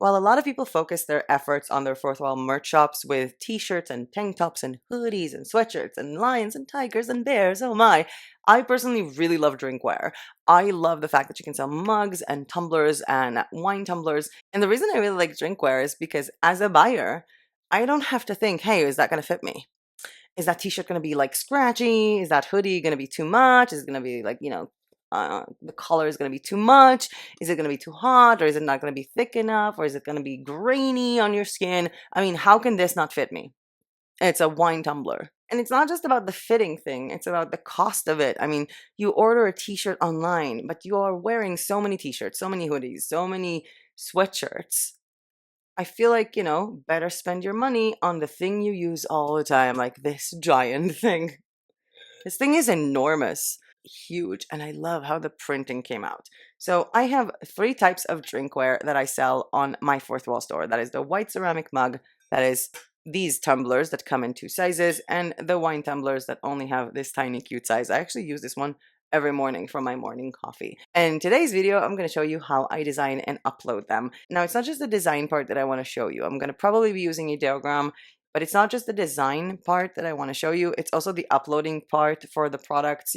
While a lot of people focus their efforts on their Fourthwall merch shops with t-shirts and tank tops and hoodies and sweatshirts and lions and tigers and bears, oh my, I personally really love drinkware. I love the fact that you can sell mugs and tumblers and wine tumblers. And the reason I really like drinkware is because as a buyer, I don't have to think, hey, is that going to fit me? Is that t-shirt going to be like scratchy? Is that hoodie going to be too much? Is it going to be like, the color is going to be too much? Is it going to be too hot? Or is it not going to be thick enough? Or is it going to be grainy on your skin? I mean, how can this not fit me? It's a wine tumbler. And it's not just about the fitting thing, it's about the cost of it. I mean, you order a t-shirt online, but you are wearing so many t-shirts, so many hoodies, so many sweatshirts. I feel like, better spend your money on the thing you use all the time, like this giant thing. This thing is enormous, huge, and I love how the printing came out. So I have 3 types of drinkware that I sell on my Fourthwall store. That is the white ceramic mug, that is these tumblers that come in 2 sizes, and the wine tumblers that only have this tiny cute size. I actually use this one every morning for my morning coffee. And in today's video, I'm going to show you how I design and upload them. Now, it's not just the design part that I want to show you. I'm going to probably be using Ideogram, but it's not just the design part that I want to show you. It's also the uploading part for the products.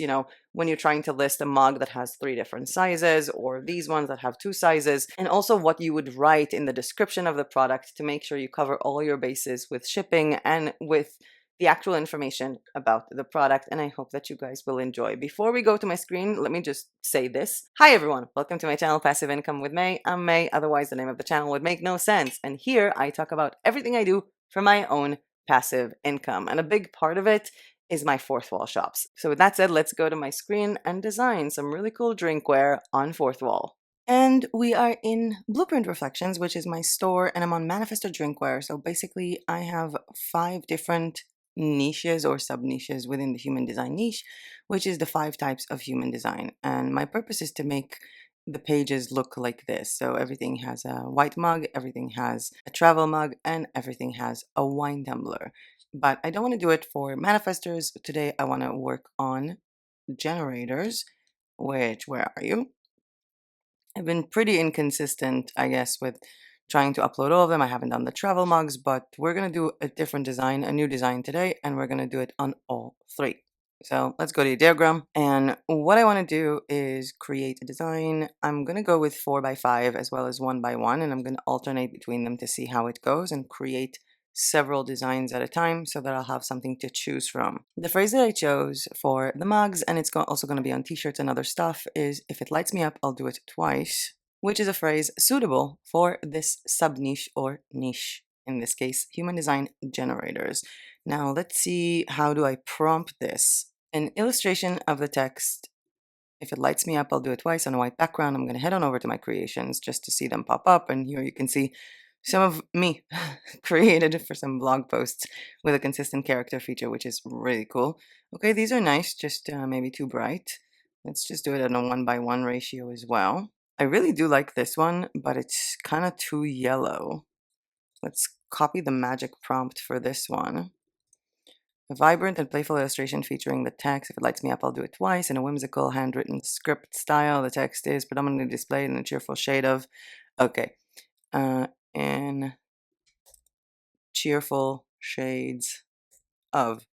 When you're trying to list a mug that has 3 different sizes, or these ones that have 2 sizes, and also what you would write in the description of the product to make sure you cover all your bases with shipping and with the actual information about the product. And I hope that you guys will enjoy. Before we go to my screen, let me just say this. Hi everyone, welcome to my channel Passive Income with May. I'm May, otherwise the name of the channel would make no sense. And here I talk about everything I do for my own passive income. And a big part of it is my Fourthwall shops. So with that said, let's go to my screen and design some really cool drinkware on Fourthwall. And we are in Blueprint Reflections, which is my store, and I'm on Manifesto Drinkware. So basically I have 5 different niches or sub niches within the human design niche, which is the 5 types of human design. And my purpose is to make the pages look like this. So everything has a white mug, everything has a travel mug, and everything has a wine tumbler. But I don't want to do it for manifestors. Today I want to work on generators, which, where are you? I've been pretty inconsistent, I guess, with trying to upload all of them. I haven't done the travel mugs, but we're going to do a different design, a new design today, and we're going to do it on all 3. So let's go to Ideogram. And what I want to do is create a design. I'm going to go with 4x5 as well as 1x1, and I'm going to alternate between them to see how it goes and create several designs at a time so that I'll have something to choose from. The phrase that I chose for the mugs, and it's also going to be on t-shirts and other stuff, is if it lights me up, I'll do it twice, which is a phrase suitable for this sub-niche or niche, in this case, human design generators. Now let's see, how do I prompt this? An illustration of the text. If it lights me up, I'll do it twice on a white background. I'm going to head on over to my creations just to see them pop up, and here you can see some of me created for some blog posts with a consistent character feature, which is really cool. Okay, these are nice, just maybe too bright. Let's just do it at a 1x1 ratio as well. I really do like this one, but it's kind of too yellow. Let's copy the magic prompt for this one. A vibrant and playful illustration featuring the text. If it lights me up, I'll do it twice. In a whimsical handwritten script style, the text is predominantly displayed in a cheerful shade of, okay, in cheerful shades of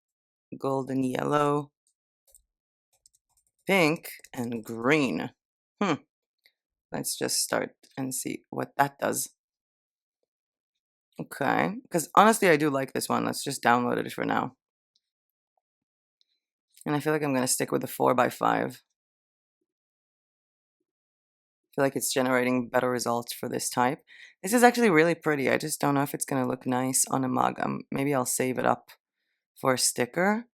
golden yellow, pink, and green. Let's just start and see what that does. Okay, because honestly I do like this one. Let's just download it for now. And I feel like I'm going to stick with the 4x5. I feel like it's generating better results for this type. This is actually really pretty. I just don't know if it's going to look nice on a mug. Maybe I'll save it up for a sticker.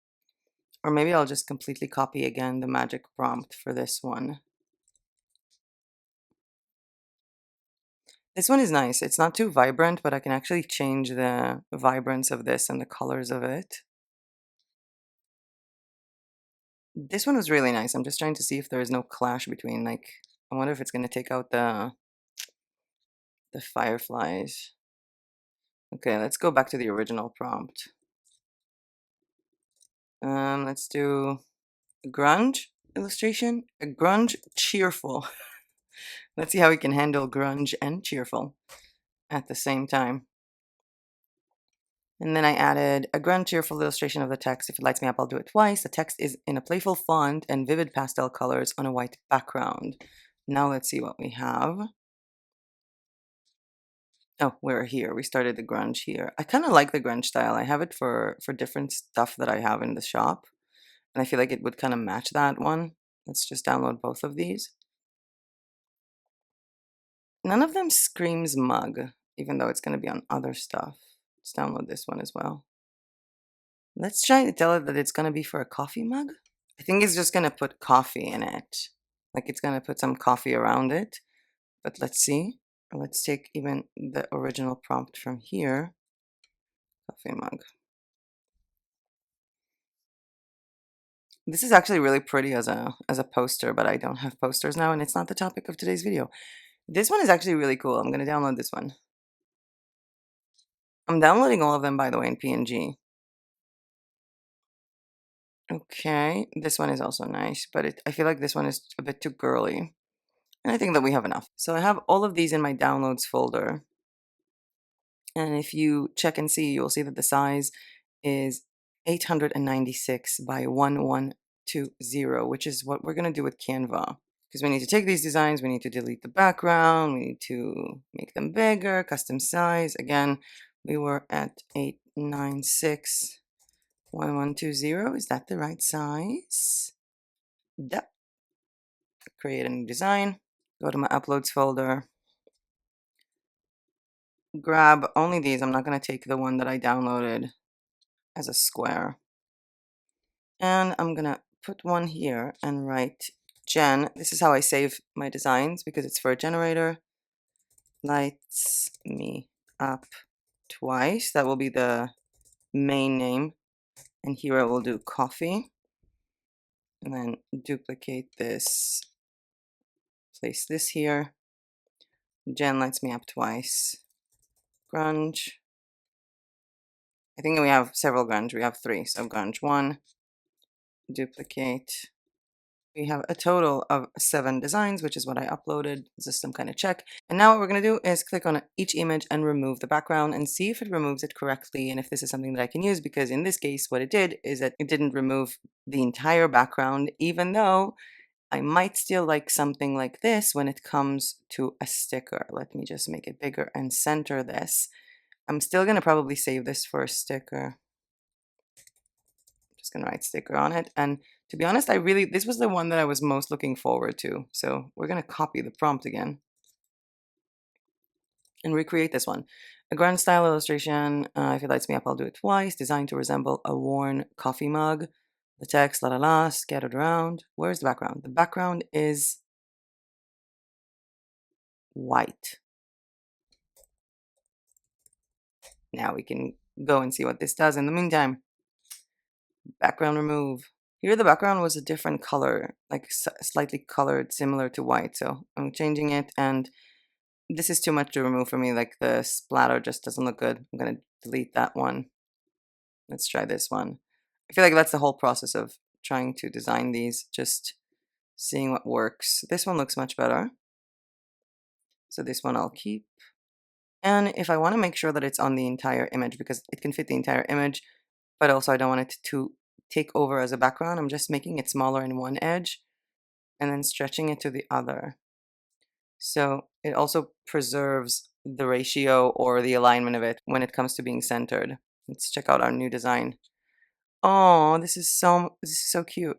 Or maybe I'll just completely copy again the magic prompt for this one. This one is nice. It's not too vibrant, but I can actually change the vibrance of this and the colors of it. This one was really nice. I'm just trying to see if there is no clash between, like, I wonder if it's going to take out the fireflies. Okay, let's go back to the original prompt. Let's do a grunge illustration. A grunge cheerful. Let's see how we can handle grunge and cheerful. at the same time. And then I added a grand cheerful illustration of the text. If it lights me up, I'll do it twice. The text is in a playful font and vivid pastel colors on a white background. Now let's see what we have. Oh, we're here. We started the grunge here. I kind of like the grunge style. I have it for different stuff that I have in the shop. And I feel like it would kind of match that one. Let's just download both of these. None of them screams mug, even though it's going to be on other stuff. Let's download this one as well. Let's try to tell it that it's going to be for a coffee mug. I think it's just going to put coffee in it. Like it's going to put some coffee around it. But let's see. Let's take even the original prompt from here. Coffee mug. This is actually really pretty as a poster, but I don't have posters now, and it's not the topic of today's video. This one is actually really cool. I'm going to download this one. I'm downloading all of them, by the way, in PNG. Okay, this one is also nice, but I feel like this one is a bit too girly. And I think that we have enough. So I have all of these in my downloads folder. And if you check and see, you'll see that the size is 896 by 1120, which is what we're going to do with Canva. Because we need to take these designs, we need to delete the background, we need to make them bigger, custom size. Again, we were at 896 1120. Is that the right size? Yep. Create a new design. Go to my uploads folder. Grab only these. I'm not going to take the one that I downloaded as a square. And I'm going to put one here and write Gen. This is how I save my designs because it's for a generator. Lights me up twice. That will be the main name. And here I will do coffee. And then duplicate this. Place this here. Gen lights me up twice. Grunge. I think we have several grunge. We have 3. So grunge 1. Duplicate. We have a total of 7 designs, which is what I uploaded. This is some kind of check. And now what we're going to do is click on each image and remove the background and see if it removes it correctly and if this is something that I can use, because in this case, what it did is that it didn't remove the entire background, even though I might still like something like this when it comes to a sticker. Let me just make it bigger and center this. I'm still going to probably save this for a sticker. Just gonna write sticker on it. And to be honest, this was the one that I was most looking forward to. So we're gonna copy the prompt again and recreate this one. A grand style illustration. If it lights me up, I'll do it twice. Designed to resemble a worn coffee mug. The text, la la la, scattered around. Where's the background? The background is white. Now we can go and see what this does in the meantime. Background remove. Here the background was a different color, like slightly colored, similar to white. So I'm changing it, and this is too much to remove for me. Like the splatter just doesn't look good. I'm gonna delete that one. Let's try this one. I feel like that's the whole process of trying to design these, just seeing what works. This one looks much better. So this one I'll keep. And if I want to make sure that it's on the entire image, because it can fit the entire image, but also I don't want it to take over as a background, I'm just making it smaller in one edge and then stretching it to the other. So it also preserves the ratio or the alignment of it when it comes to being centered. Let's check out our new design. Oh, this is so cute.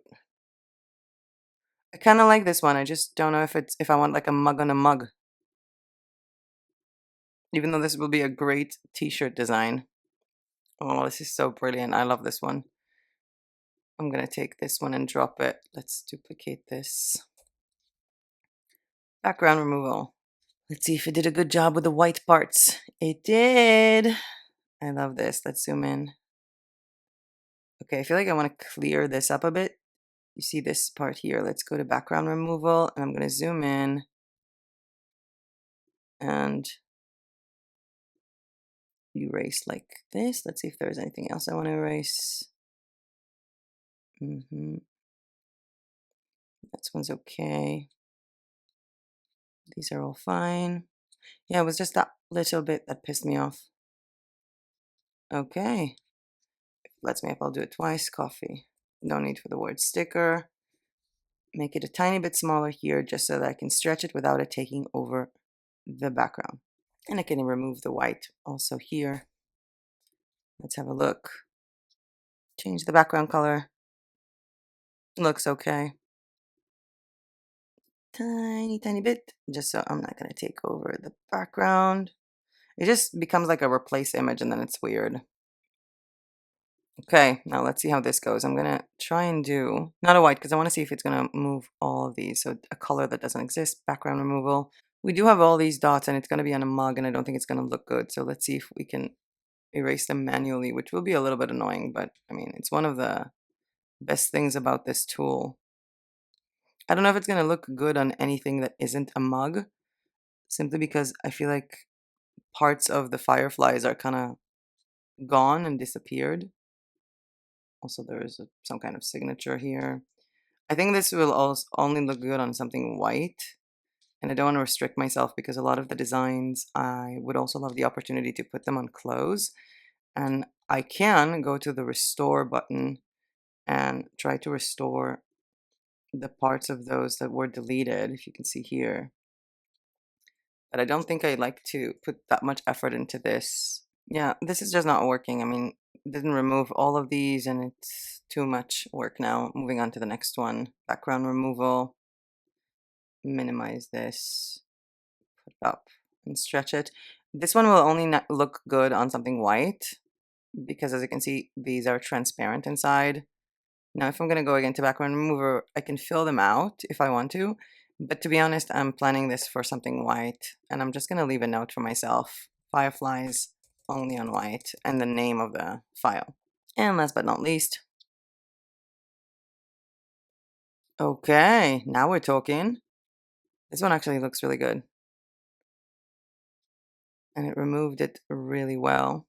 I kind of like this one. I just don't know if I want like a mug on a mug. Even though this will be a great t-shirt design. Oh, this is so brilliant. I love this one. I'm going to take this one and drop it. Let's duplicate this. Background removal. Let's see if it did a good job with the white parts. It did. I love this. Let's zoom in. Okay, I feel like I want to clear this up a bit. You see this part here. Let's go to background removal, and I'm going to zoom in and erase like this. Let's see if there's anything else I want to erase. This one's okay. These are all fine. Yeah, it was just that little bit that pissed me off. Okay. Lets me up, I'll do it twice. Coffee. No need for the word sticker. Make it a tiny bit smaller here just so that I can stretch it without it taking over the background. And I can remove the white also here. Let's have a look. Change the background color. Looks okay. Tiny bit, just so I'm not going to take over the background. It just becomes like a replace image and then it's weird. Okay, now let's see how this goes. I'm going to try and do, not a white, because I want to see if it's going to move all of these. So a color that doesn't exist, background removal. We do have all these dots and it's going to be on a mug and I don't think it's going to look good. So let's see if we can erase them manually, which will be a little bit annoying, but I mean, it's one of the best things about this tool. I don't know if it's going to look good on anything that isn't a mug, simply because I feel like parts of the fireflies are kind of gone and disappeared. Also, there is some kind of signature here. I think this will also only look good on something white, and I don't want to restrict myself because a lot of the designs, I would also love the opportunity to put them on clothes, and I can go to the restore button and try to restore the parts of those that were deleted, if you can see here. But I don't think I like to put that much effort into this. Yeah, this is just not working. I mean, it didn't remove all of these and it's too much work now. Moving on to the next one. Background removal. Minimize this. Put it up and stretch it. This one will only look good on something white because as you can see, these are transparent inside. Now, if I'm going to go again to background remover, I can fill them out if I want to. But to be honest, I'm planning this for something white. And I'm just going to leave a note for myself. Fireflies only on white. And the name of the file. And last but not least. Okay, now we're talking. This one actually looks really good. And it removed it really well.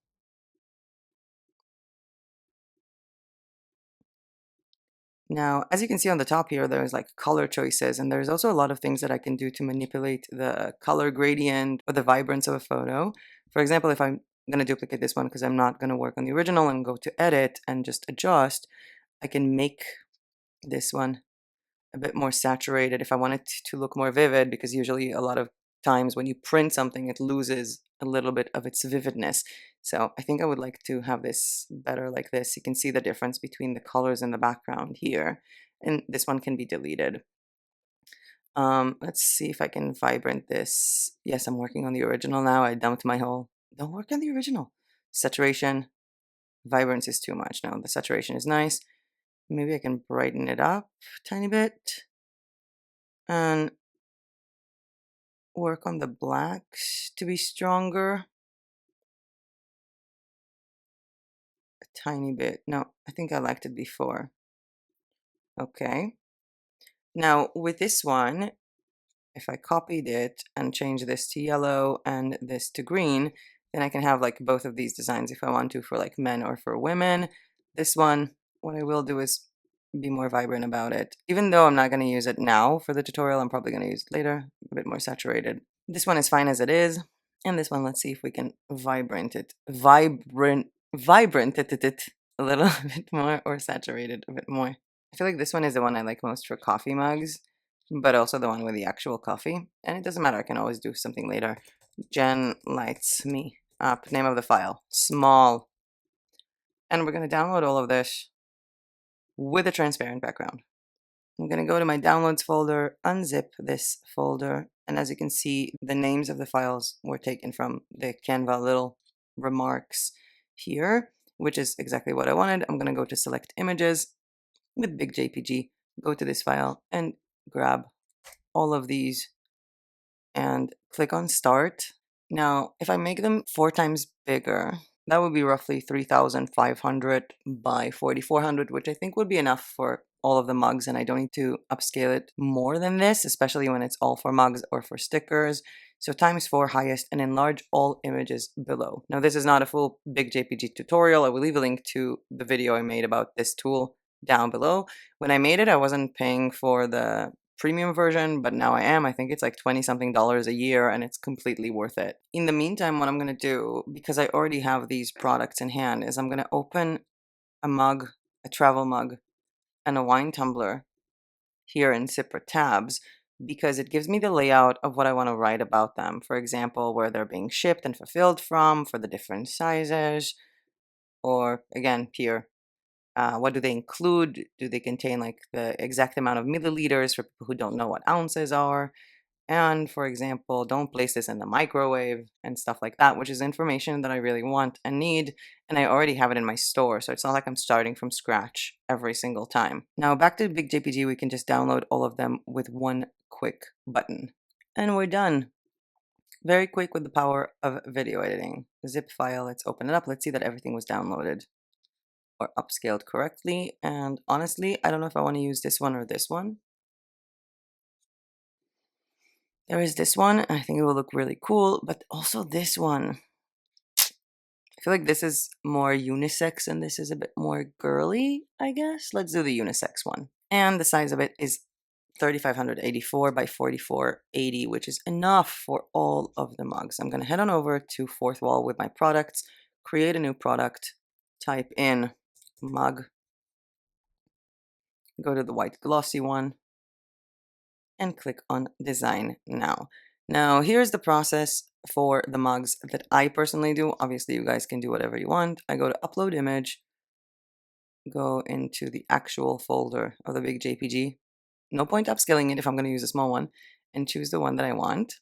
Now, as you can see on the top here, there's like color choices, and there's also a lot of things that I can do to manipulate the color gradient or the vibrance of a photo. For example, if I'm going to duplicate this one because I'm not going to work on the original and go to edit and just adjust, I can make this one a bit more saturated if I want it to look more vivid, because usually a lot of times when you print something, it loses a little bit of its vividness. So I think I would like to have this better like this. You can see the difference between the colors in the background here, and this one can be deleted. Let's see if I can vibrant this. Yes, I'm working on the original now. I dumped my whole, don't work on the original. Saturation, vibrance is too much. No, the saturation is nice. Maybe I can brighten it up a tiny bit and work on the blacks to be stronger a tiny bit. No, I think I liked it before. Okay. Now with this one, if I copied it and change this to yellow and this to green, then I can have like both of these designs if I want to for like men or for women. This one, what I will do is be more vibrant about it. Even though I'm not going to use it now for the tutorial, I'm probably going to use it later, a bit more saturated. This one is fine as it is. And this one, let's see if we can vibrant it a little bit more or saturate it a bit more. I feel like this one is the one I like most for coffee mugs, but also the one with the actual coffee. And it doesn't matter, I can always do something later. Jen lights me up. Name of the file, small. And we're going to download all of this with a transparent background. I'm going to go to my downloads folder, unzip this folder, and as you can see, the names of the files were taken from the Canva little remarks here, which is exactly what I wanted. I'm going to go to select images with BigJPG, go to this file and grab all of these and click on start. Now, if I make them 4 times bigger, that would be roughly 3,500 by 4,400, which I think would be enough for all of the mugs, and I don't need to upscale it more than this, especially when it's all for mugs or for stickers. So times 4 highest and enlarge all images below. Now this is not a full BigJPG tutorial. I will leave a link to the video I made about this tool down below. When I made it, I wasn't paying for the premium version, but now I am. I think it's like 20 something dollars a year and it's completely worth it. In the meantime, what I'm going to do, because I already have these products in hand, is I'm going to open a mug, a travel mug, and a wine tumbler here in separate tabs because it gives me the layout of what I want to write about them. For example, where they're being shipped and fulfilled from for the different sizes, or again, here. What do they include? Do they contain like the exact amount of milliliters for people who don't know what ounces are? And for example, don't place this in the microwave and stuff like that, which is information that I really want and need. And I already have it in my store. So it's not like I'm starting from scratch every single time. Now back to BigJPG, we can just download all of them with one quick button. And we're done. Very quick with the power of video editing. Zip file, let's open it up. Let's see that everything was downloaded or upscaled correctly. And honestly, I don't know if I want to use this one or this one. There is this one, and I think it will look really cool, but also this one. I feel like this is more unisex and this is a bit more girly, I guess. Let's do the unisex one. And the size of it is 3584 by 4480, which is enough for all of the mugs. I'm going to head on over to Fourthwall with my products, create a new product, type in mug, go to the white glossy one, and click on design now. Now here's the process for the mugs that I personally do. Obviously you guys can do whatever you want. I go to upload image, go into the actual folder of the BigJPG. No point upscaling it if I'm going to use a small one, and choose the one that I want.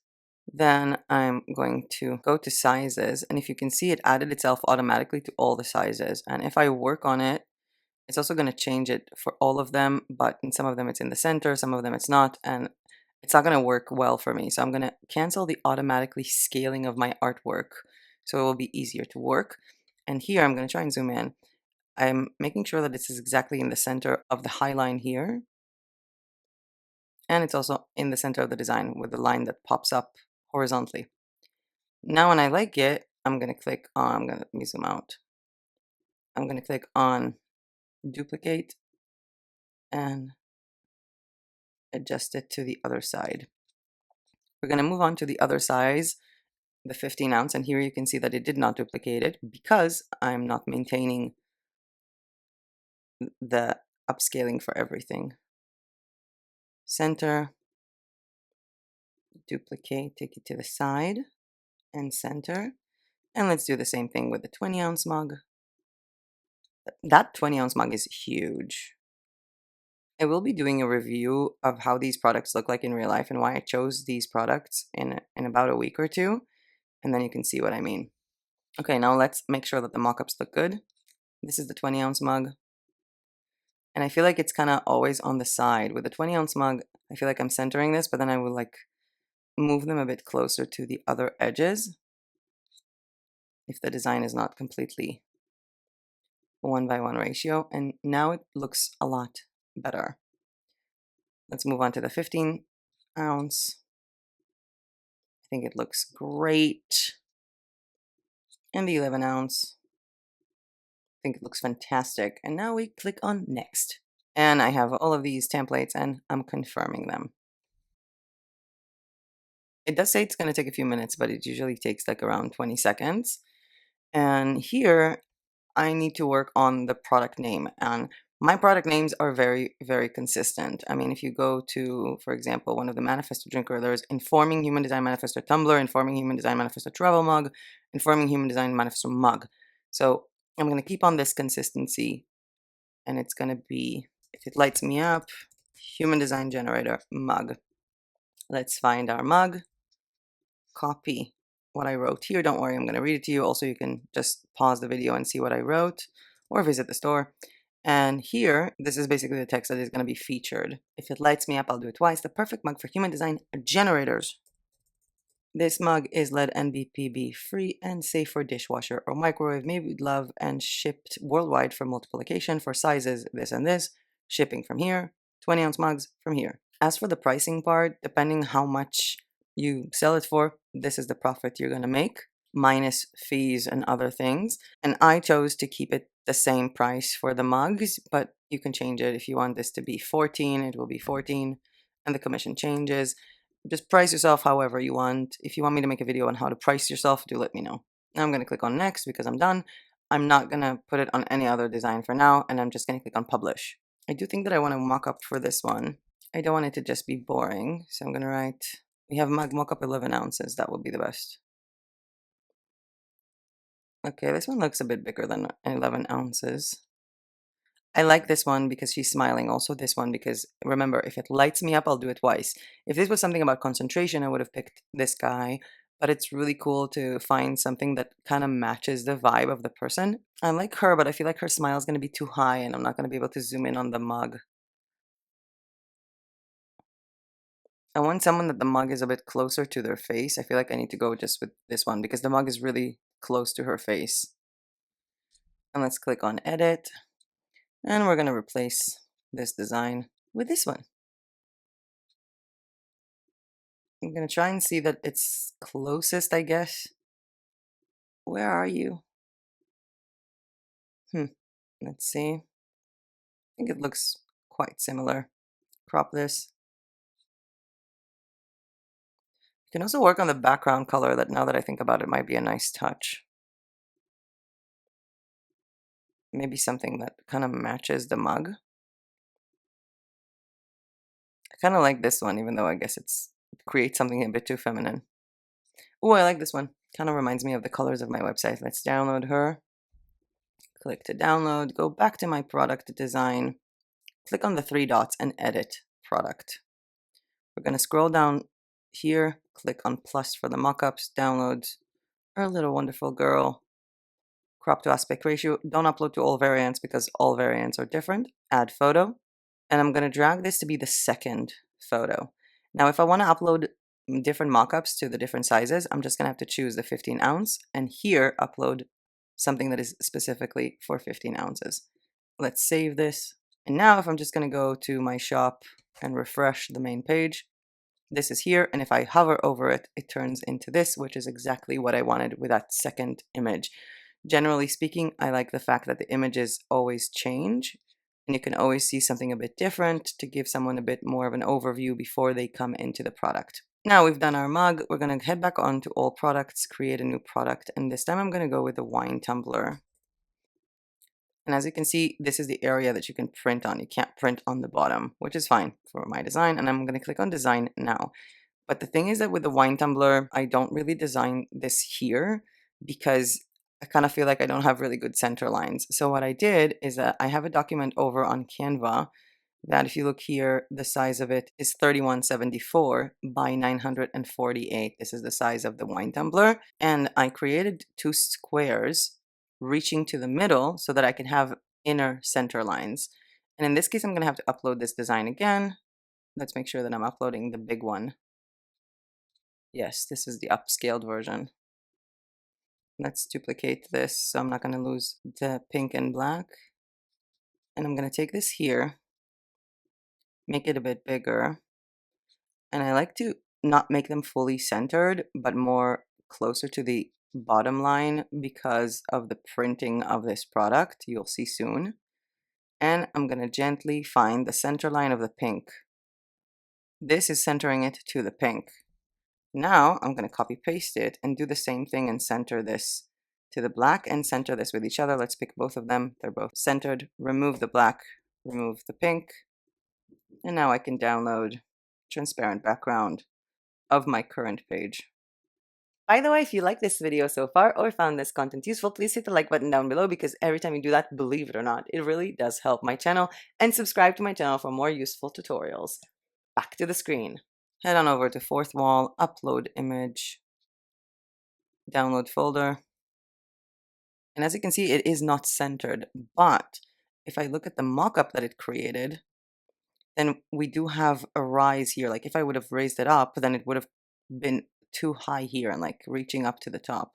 Then I'm going to go to sizes, and if you can see, it added itself automatically to all the sizes. And if I work on it, it's also going to change it for all of them, but in some of them it's in the center, some of them it's not, and it's not going to work well for me. So I'm going to cancel the automatically scaling of my artwork so it will be easier to work. And here I'm going to try and zoom in. I'm making sure that this is exactly in the center of the high line here. And it's also in the center of the design with the line that pops up horizontally. Now when I like it, I'm going to click on, let me zoom out. I'm going to click on duplicate and adjust it to the other side. We're going to move on to the other size, the 15 ounce, and here you can see that it did not duplicate it because I'm not maintaining the upscaling for everything. Center, duplicate, take it to the side, and center. And let's do the same thing with the 20 ounce mug. That 20 ounce mug is huge. I will be doing a review of how these products look like in real life and why I chose these products in about a week or two, and then you can see what I mean. Okay, now let's make sure that the mock-ups look good. This is the 20 ounce mug, and I feel like it's kind of always on the side. With the 20 ounce mug, I feel like I'm centering this, but then I will like move them a bit closer to the other edges if the design is not completely 1:1 ratio, and now it looks a lot better. Let's move on to the 15 ounce. I think it looks great. And the 11 ounce. I think it looks fantastic. And now we click on next. And I have all of these templates and I'm confirming them. It does say it's going to take a few minutes, but it usually takes like around 20 seconds. And here I need to work on the product name, and my product names are very, very consistent. I mean, if you go to, for example, one of the Manifesto drinkware, there's Informing Human Design Manifesto Tumbler, Informing Human Design Manifesto Travel Mug, Informing Human Design Manifesto Mug. So I'm going to keep on this consistency, and it's going to be, if it lights me up, Human Design Generator Mug. Let's find our mug, copy what I wrote here. Don't worry, I'm going to read it to you. Also, you can just pause the video and see what I wrote or visit the store. And here, this is basically the text that is going to be featured. If it lights me up, I'll do it twice. The perfect mug for human design generators. This mug is lead and BPB free and safe for dishwasher or microwave, made with love and shipped worldwide for multiplication for sizes this and this. Shipping from here, 20 ounce mugs from here. As for the pricing part, depending how much you sell it for, this is the profit you're going to make, minus fees and other things. And I chose to keep it the same price for the mugs, but you can change it. If you want this to be 14, it will be 14. and the commission changes. Just price yourself however you want. If you want me to make a video on how to price yourself, do let me know. Now I'm going to click on next because I'm done. I'm not going to put it on any other design for now, and I'm just going to click on publish. I do think that I want to mock up for this one. I don't want it to just be boring, so I'm going to write, we have mock up 11 ounces. That would be the best. Okay, this one looks a bit bigger than 11 ounces. I like this one because she's smiling. Also this one because, remember, if it lights me up, I'll do it twice. If this was something about concentration, I would have picked this guy. But it's really cool to find something that kind of matches the vibe of the person. I like her, but I feel like her smile is going to be too high and I'm not going to be able to zoom in on the mug. I want someone that the mug is a bit closer to their face. I feel like I need to go just with this one because the mug is really close to her face. And let's click on edit. And we're going to replace this design with this one. I'm going to try and see that it's closest, I guess. Where are you? Let's see. I think it looks quite similar. Crop this. You can also work on the background color that, now that I think about it, might be a nice touch. Maybe something that kind of matches the mug. I kind of like this one, even though I guess it creates something a bit too feminine. Oh, I like this one. Kind of reminds me of the colors of my website. Let's download her. Click to download. Go back to my product design. Click on the three dots and edit product. We're going to scroll down here. Click on plus for the mockups. Download our little wonderful girl. Crop to aspect ratio. Don't upload to all variants because all variants are different. Add photo. And I'm going to drag this to be the second photo. Now, if I want to upload different mockups to the different sizes, I'm just going to have to choose the 15 ounce and here upload something that is specifically for 15 ounces. Let's save this. And now if I'm just going to go to my shop and refresh the main page, this is here. And if I hover over it, it turns into this, which is exactly what I wanted with that second image. Generally speaking, I like the fact that the images always change and you can always see something a bit different to give someone a bit more of an overview before they come into the product. Now we've done our mug, we're going to head back on to all products, create a new product, and this time I'm going to go with the wine tumbler. And as you can see, this is the area that you can print on. You can't print on the bottom, which is fine for my design, and I'm going to click on design now. But the thing is that with the wine tumbler, I don't really design this here because I kind of feel like I don't have really good center lines. So what I did is that I have a document over on Canva that, if you look here, the size of it is 3174 by 948. This is the size of the wine tumbler. And I created two squares reaching to the middle so that I can have inner center lines. And in this case, I'm going to have to upload this design again. Let's make sure that I'm uploading the big one. Yes, this is the upscaled version. Let's duplicate this so I'm not going to lose the pink and black. And I'm going to take this here, make it a bit bigger. And I like to not make them fully centered, but more closer to the bottom line because of the printing of this product. You'll see soon. And I'm going to gently find the center line of the pink. This is centering it to the pink. Now I'm going to copy paste it and do the same thing and center this to the black and center this with each other. Let's pick both of them. They're both centered. Remove the black, remove the pink. And now I can download transparent background of my current page. By the way, if you like this video so far or found this content useful, please hit the like button down below because every time you do that, believe it or not, it really does help my channel, and subscribe to my channel for more useful tutorials. Back to the screen. Head on over to Fourthwall, upload image, download folder. And as you can see, it is not centered, but if I look at the mockup that it created, then we do have a rise here. Like if I would have raised it up, then it would have been too high here and like reaching up to the top.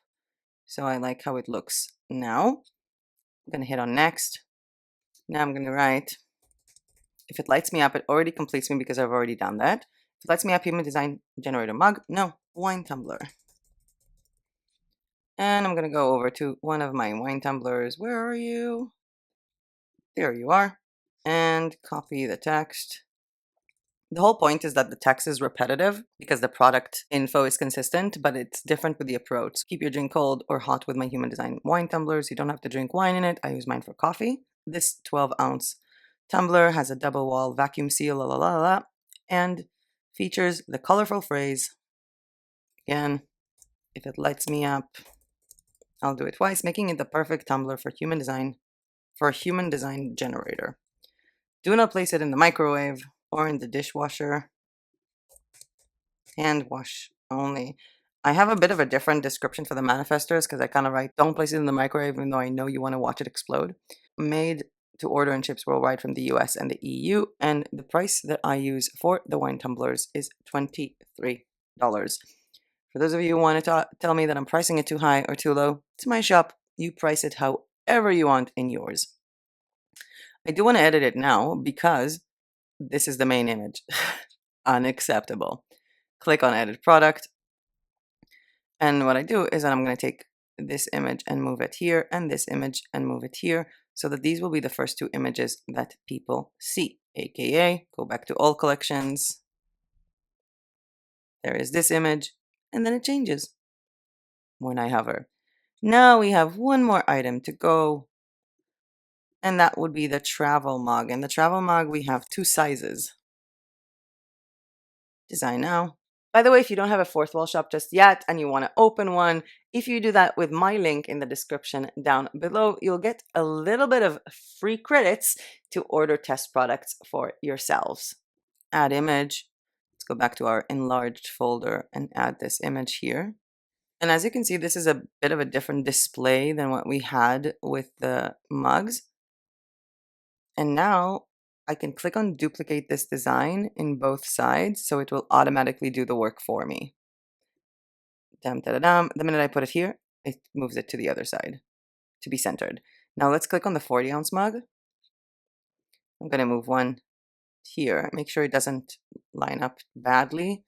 So I like how it looks now. I'm going to hit on next. Now I'm going to write, if it lights me up, it already completes me because I've already done that. If it lights me up, human design generator mug. No, wine tumbler. And I'm going to go over to one of my wine tumblers. Where are you? There you are. And copy the text. The whole point is that the text is repetitive because the product info is consistent, but it's different with the approach. Keep your drink cold or hot with my human design wine tumblers. You don't have to drink wine in it. I use mine for coffee. This 12-ounce tumbler has a double wall vacuum seal, la la la la, and features the colorful phrase, again, if it lights me up, I'll do it twice, making it the perfect tumbler for a human design generator. Do not place it in the microwave or in the dishwasher. Hand wash only. I have a bit of a different description for the manifestors because I kind of write, don't place it in the microwave even though I know you want to watch it explode. Made to order and ships worldwide from the US and the EU, and the price that I use for the wine tumblers is $23. For those of you who want to tell me that I'm pricing it too high or too low, it's my shop. You price it however you want in yours. I do want to edit it now because this is the main image. Unacceptable. Click on edit product. And what I do is that I'm going to take this image and move it here and this image and move it here so that these will be the first two images that people see. AKA, go back to all collections. There is this image and then it changes when I hover. Now we have one more item to go, and that would be the travel mug. In the travel mug, we have two sizes. Design now. By the way, if you don't have a Fourthwall shop just yet and you want to open one, if you do that with my link in the description down below, you'll get a little bit of free credits to order test products for yourselves. Add image. Let's go back to our enlarged folder and add this image here. And as you can see, this is a bit of a different display than what we had with the mugs. And now I can click on duplicate this design in both sides, so it will automatically do the work for me. Dum, da, da, dum. The minute I put it here, it moves it to the other side to be centered. Now let's click on the 40-ounce mug. I'm going to move one here, make sure it doesn't line up badly.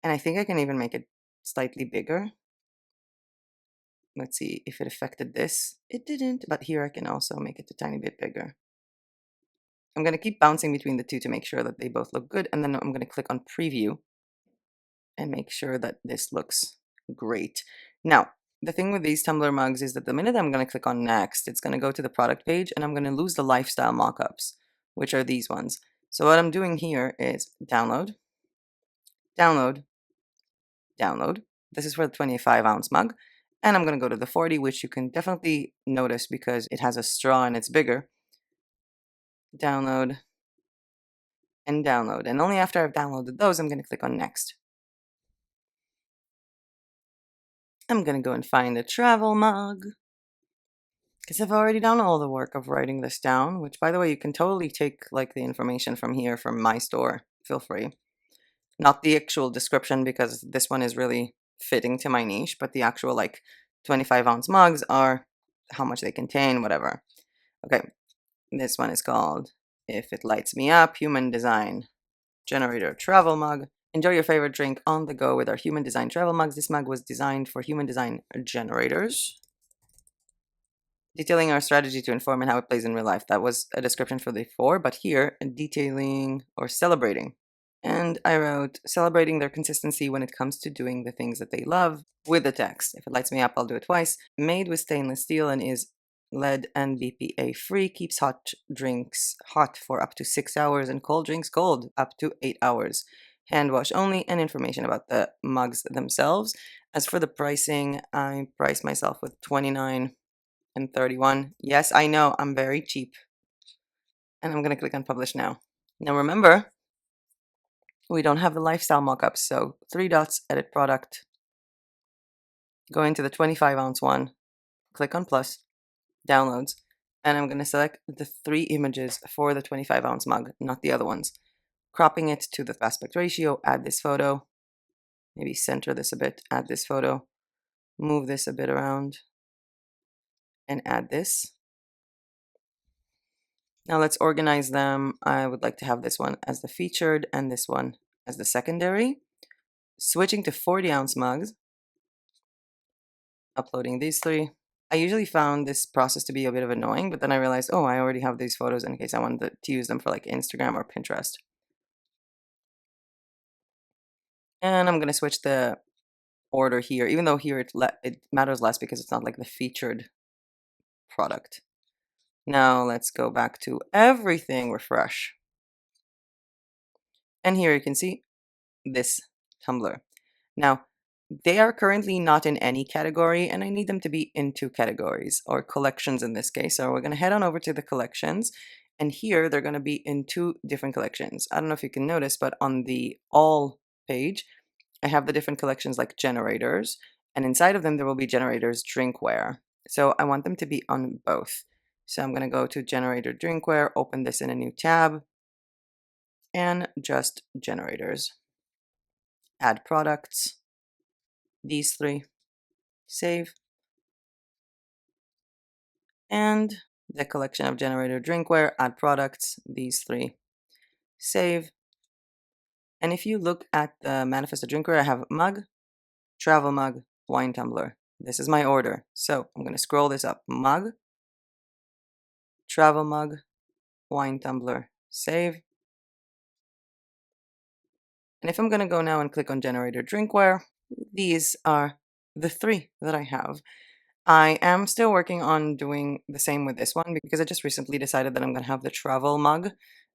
And I think I can even make it slightly bigger. Let's see if it affected this. It didn't, but here I can also make it a tiny bit bigger. I'm going to keep bouncing between the two to make sure that they both look good. And then I'm going to click on preview and make sure that this looks great. Now, the thing with these tumbler mugs is that the minute I'm going to click on next, it's going to go to the product page and I'm going to lose the lifestyle mockups, which are these ones. So what I'm doing here is download, download, download. This is for the 25-ounce mug. And I'm going to go to the 40, which you can definitely notice because it has a straw and it's bigger. Download and download. And only after I've downloaded those, I'm going to click on next. I'm going to go and find a travel mug because I've already done all the work of writing this down, which, by the way, you can totally take like the information from here from my store. Feel free. Not the actual description because this one is really fitting to my niche, but the actual like 25-ounce mugs are how much they contain, whatever. Okay, this one is called If It Lights Me Up, Human Design Generator Travel Mug. Enjoy your favorite drink on the go with our human design travel mugs. This mug was designed for human design generators. Detailing our strategy to inform and how it plays in real life. That was a description for the before, but here, detailing or celebrating. And I wrote, celebrating their consistency when it comes to doing the things that they love with the text. If it lights me up, I'll do it twice. Made with stainless steel and is lead and BPA free. Keeps hot drinks hot for up to 6 hours and cold drinks cold up to 8 hours. Hand wash only, and information about the mugs themselves. As for the pricing, I priced myself with 29 and 31. Yes, I know, I'm very cheap. And I'm going to click on publish now. Now remember, we don't have the lifestyle mockups, so 3 dots, edit product. Go into the 25-ounce one, click on plus, downloads, and I'm going to select the 3 images for the 25-ounce mug, not the other ones. Cropping it to the aspect ratio, add this photo, maybe center this a bit, add this photo, move this a bit around, and add this. Now let's organize them. I would like to have this one as the featured and this one as the secondary. Switching to 40-ounce mugs, uploading these 3. I usually found this process to be a bit of annoying, but then I realized, oh, I already have these photos in case I wanted to use them for like Instagram or Pinterest. And I'm going to switch the order here, even though here it matters less because it's not like the featured product. Now let's go back to everything, refresh. And here you can see this tumbler. Now, they are currently not in any category, and I need them to be in 2 categories, or collections in this case. So we're going to head on over to the collections, and here they're going to be in 2 different collections. I don't know if you can notice, but on the all page, I have the different collections like generators, and inside of them there will be generators drinkware. So I want them to be on both. So I'm going to go to generator drinkware, open this in a new tab, and just generators. Add products, these 3, save, and the collection of generator drinkware, add products, these 3, save. And if you look at the manifest of drinkware, I have mug, travel mug, wine tumbler. This is my order. So I'm going to scroll this up. Mug, travel mug, wine tumbler, save. And if I'm going to go now and click on generator drinkware, these are the 3 that I have. I am still working on doing the same with this one because I just recently decided that I'm going to have the travel mug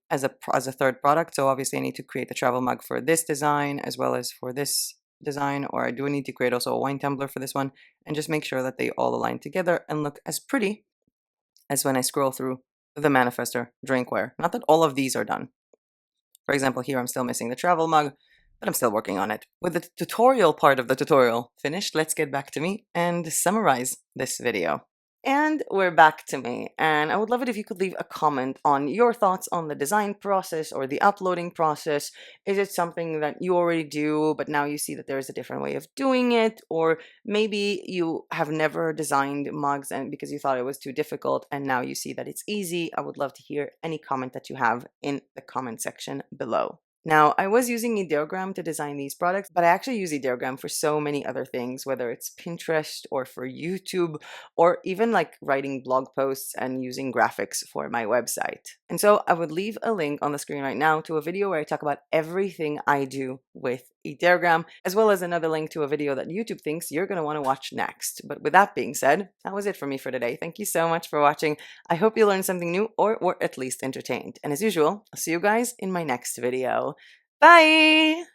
as a third product. So obviously I need to create the travel mug for this design as well as for this design, or I do need to create also a wine tumbler for this one, and just make sure that they all align together and look as pretty as when I scroll through the manifester drinkware. Not that all of these are done. For example, here I'm still missing the travel mug, but I'm still working on it. With the tutorial part of the tutorial finished, let's get back to me and summarize this video. And we're back to me, and I would love it if you could leave a comment on your thoughts on the design process or the uploading process. Is it something that you already do, but now you see that there is a different way of doing it? Or maybe you have never designed mugs and because you thought it was too difficult, and now you see that it's easy. I would love to hear any comment that you have in the comment section below. Now, I was using Ideogram to design these products, but I actually use Ideogram for so many other things, whether it's Pinterest or for YouTube, or even like writing blog posts and using graphics for my website. And so I would leave a link on the screen right now to a video where I talk about everything I do with Ideogram, as well as another link to a video that YouTube thinks you're going to want to watch next. But with that being said, that was it for me for today. Thank you so much for watching. I hope you learned something new or were at least entertained. And as usual, I'll see you guys in my next video. Bye!